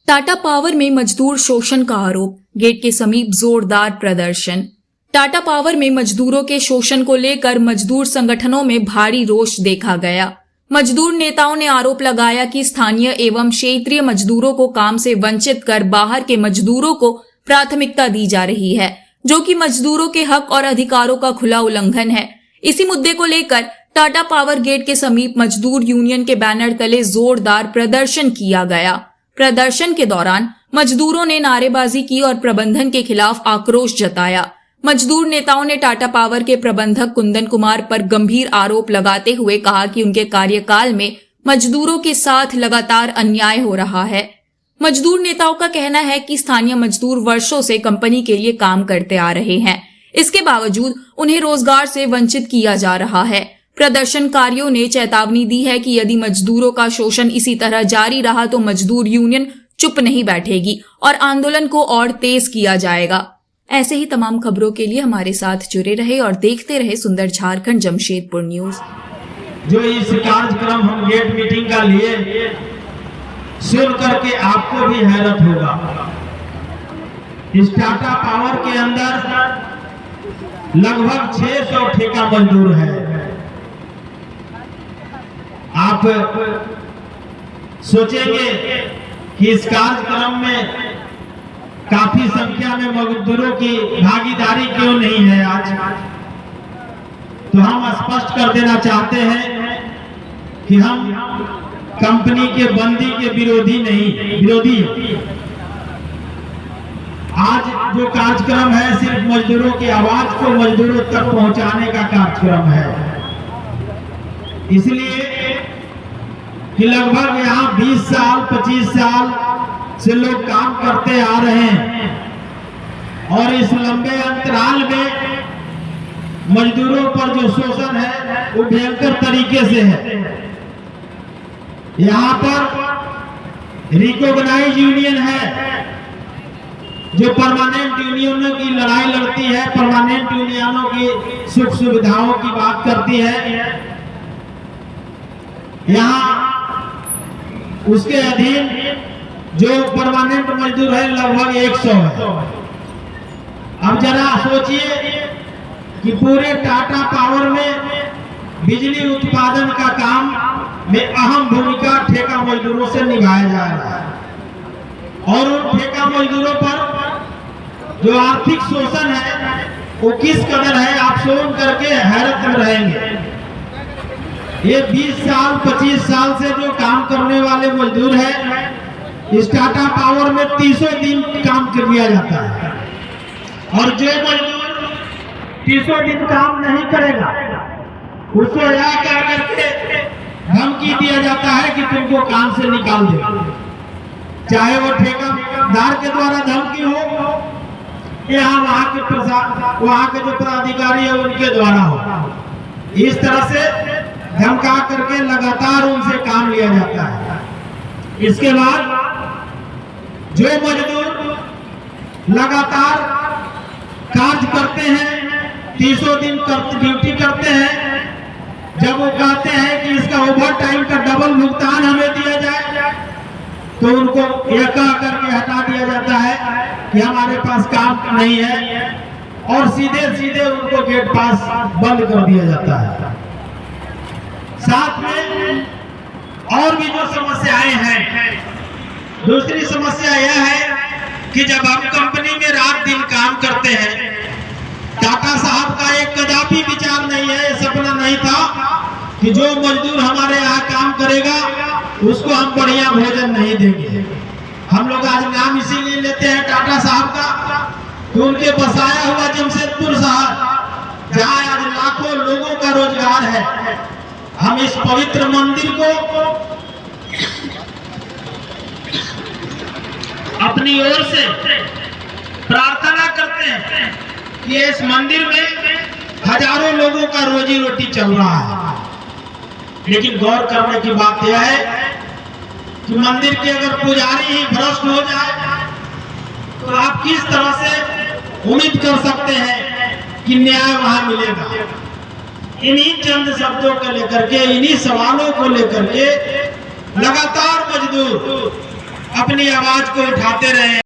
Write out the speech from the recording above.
Tata power में मजदूर शोषण का आरोप, गेट के समीप जोरदार प्रदर्शन। टाटा पावर में मजदूरों के शोषण को लेकर मजदूर संगठनों में भारी रोष देखा गया। मजदूर नेताओं ने आरोप लगाया कि स्थानीय एवं क्षेत्रीय मजदूरों को काम से वंचित कर बाहर के मजदूरों को प्राथमिकता दी जा रही है, जो कि मजदूरों के हक और अधिकारों का खुला उल्लंघन है। इसी मुद्दे को लेकर टाटा पावर गेट के समीप मजदूर यूनियन के बैनर तले जोरदार प्रदर्शन किया गया। प्रदर्शन के दौरान मजदूरों ने नारेबाजी की और प्रबंधन के खिलाफ आक्रोश जताया। मजदूर नेताओं ने टाटा पावर के प्रबंधक कुंदन कुमार पर गंभीर आरोप लगाते हुए कहा कि उनके कार्यकाल में मजदूरों के साथ लगातार अन्याय हो रहा है। मजदूर नेताओं का कहना है कि स्थानीय मजदूर वर्षों से कंपनी के लिए काम करते आ रहे हैं, इसके बावजूद उन्हें रोजगार से वंचित किया जा रहा है। प्रदर्शनकारियों ने चेतावनी दी है कि यदि मजदूरों का शोषण इसी तरह जारी रहा तो मजदूर यूनियन चुप नहीं बैठेगी और आंदोलन को और तेज किया जाएगा। ऐसे ही तमाम खबरों के लिए हमारे साथ जुड़े रहे और देखते रहे सुंदर झारखंड जमशेदपुर न्यूज। जो इस कार्यक्रम हम गेट मीटिंग का लिए सुन करके आपको भी हैरत होगा। इस टाटा पावर के अंदर लगभग 600 ठेका मजदूर है। आप सोचेंगे कि इस कार्यक्रम में काफी संख्या में मजदूरों की भागीदारी क्यों नहीं है आज, तो हम स्पष्ट कर देना चाहते हैं कि हम कंपनी के बंदी के विरोधी हैं। आज जो कार्यक्रम है सिर्फ मजदूरों की आवाज को मजदूरों तक पहुंचाने का कार्यक्रम है। इसलिए कि लगभग यहाँ 20 साल 25 साल से लोग काम करते आ रहे हैं और इस लंबे अंतराल में मजदूरों पर जो शोषण है वो भयंकर तरीके से है। यहाँ पर रिकॉग्नाइज यूनियन है जो परमानेंट यूनियनों की लड़ाई लड़ती है, परमानेंट यूनियनों की सुख सुविधाओं की बात करती है। यहाँ उसके अधीन जो परमानेंट मजदूर है लगभग 100 है। अब जरा सोचिए कि पूरे टाटा पावर में बिजली उत्पादन का काम में अहम भूमिका ठेका मजदूरों से निभाया जा रहा है और उन ठेका मजदूरों पर जो आर्थिक शोषण है वो किस कदर है आप सुन करके हैरत में रहेंगे। ये 20 साल 25 साल से जो काम करने वाले मजदूर हैं, इस टाटा पावर में 300 दिन काम कर दिया जाता है और जो मजदूर 300 दिन काम नहीं करेगा उसको यह कह करके धमकी दिया जाता है कि तुमको काम से निकाल दे, चाहे वो ठेकेदार के द्वारा धमकी हो या वहाँ के जो पदाधिकारी है उनके द्वारा हो। इस तरह से धमका करके लगातार उनसे काम लिया जाता है। इसके बाद जो मजदूर लगातार कार्य करते हैं, 300 दिन ड्यूटी करते हैं, जब वो कहते हैं कि इसका ओवर टाइम का डबल भुगतान हमें दिया जाए तो उनको यह कह करके हटा दिया जाता है कि हमारे पास काम नहीं है और सीधे सीधे उनको गेट पास बंद कर दिया जाता है। साथ में और भी जो समस्याएं हैं, दूसरी समस्या यह है कि जब हम कंपनी में रात दिन काम करते हैं, टाटा साहब का एक कदापि विचार नहीं है, सपना नहीं था कि जो मजदूर हमारे यहाँ काम करेगा उसको हम बढ़िया भोजन नहीं देंगे। हम लोग आज नाम इसीलिए लेते हैं टाटा साहब का कि उनके बसाया हुआ जमशेदपुर शहर जहाँ आज लाखों लोगों का रोजगार है, हम इस पवित्र मंदिर को अपनी ओर से प्रार्थना करते हैं कि इस मंदिर में हजारों लोगों का रोजी रोटी चल रहा है। लेकिन गौर करने की बात यह है कि मंदिर के अगर पुजारी ही भ्रष्ट हो जाए तो आप किस तरह से उम्मीद कर सकते हैं कि न्याय वहां मिलेगा। इन्हीं चंद शब्दों को लेकर के, इन्हीं सवालों को लेकर के लगातार मजदूर अपनी आवाज को उठाते रहे।